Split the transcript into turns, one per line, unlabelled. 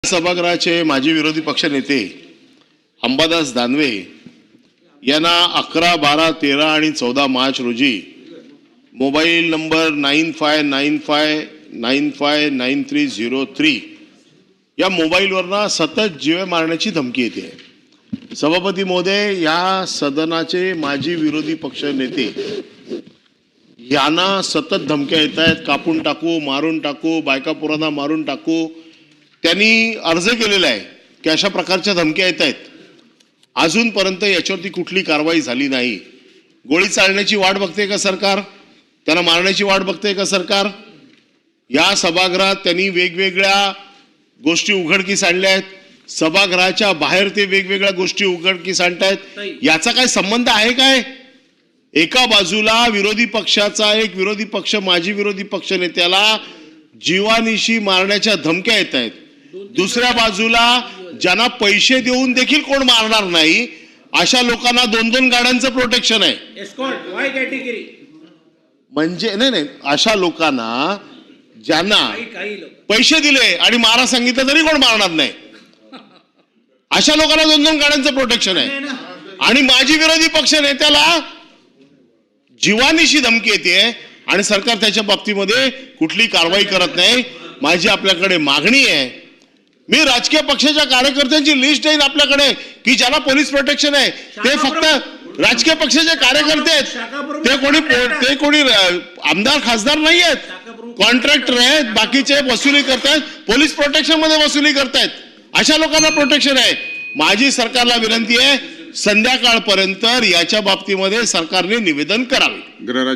सभागृहाचे माजी विरोधी पक्षनेते अंबादास दानवे यांना 11, 12, 13 आणि 14 मार्च रोजी मोबाईल नंबर 9595959303 या मोबाईलवरनं सतत जीवे मारण्याची धमकी येते। सभापती महोदय, या सदनाचे माजी विरोधी पक्षनेते यांना सतत धमक्या येत आहेत, कापून टाकू, मारून टाकू, बायका पोरांना मारून टाकू। त्यांनी अर्ज केलेला आहे की अशा प्रकारच्या धमक्या येत आहेत। अजूनपर्यंत याच्यावरती कुठली कारवाई झाली नाही। गोळी चालण्याची वाट बघते का सरकार? त्यांना मारण्याची वाट बघते का सरकार? या सभागृहात त्यांनी वेगवेगळ्या गोष्टी उघडकीस आणल्या आहेत। सभागृहाच्या बाहेर ते वेगवेगळ्या गोष्टी उघडकीस आणतायत। याचा काय संबंध आहे काय? एका बाजूला विरोधी पक्षाचा एक विरोधी पक्ष माजी विरोधी पक्ष नेत्याला जीवानिशी मारण्याच्या धमक्या येत आहेत, दुसऱ्या बाजूला ज्यांना पैसे देऊन देखील कोण मारणार नाही अशा लोकांना 2-2 गाड्यांचं प्रोटेक्शन आहे। म्हणजे नाही, अशा लोकांना ज्यांना पैसे दिले आणि मारा सांगितलं तरी कोण मारणार नाही अशा लोकांना 2-2 गाड्यांचं प्रोटेक्शन आहे। आणि माजी विरोधी पक्ष नेत्याला जीवानिशी धमकी येते आणि सरकार त्याच्या बाबतीमध्ये कुठली कारवाई करत नाही। माझी आपल्याकडे मागणी आहे, मी राजकीय पक्षाच्या कार्यकर्त्यांची लिस्ट आहे आपल्याकडे की ज्याला पोलीस प्रोटेक्शन आहे। ते फक्त राजकीय पक्षाचे कार्यकर्ते आहेत, ते कोणी आमदार खासदार नाही आहेत, कॉन्ट्रॅक्टर आहेत, बाकीचे वसुली करतायत, पोलीस प्रोटेक्शन मध्ये वसुली करतायत, अशा लोकांना प्रोटेक्शन आहे। माझी सरकारला विनंती आहे, संध्याकाळपर्यंत याच्या बाबतीमध्ये सरकारने निवेदन करावे।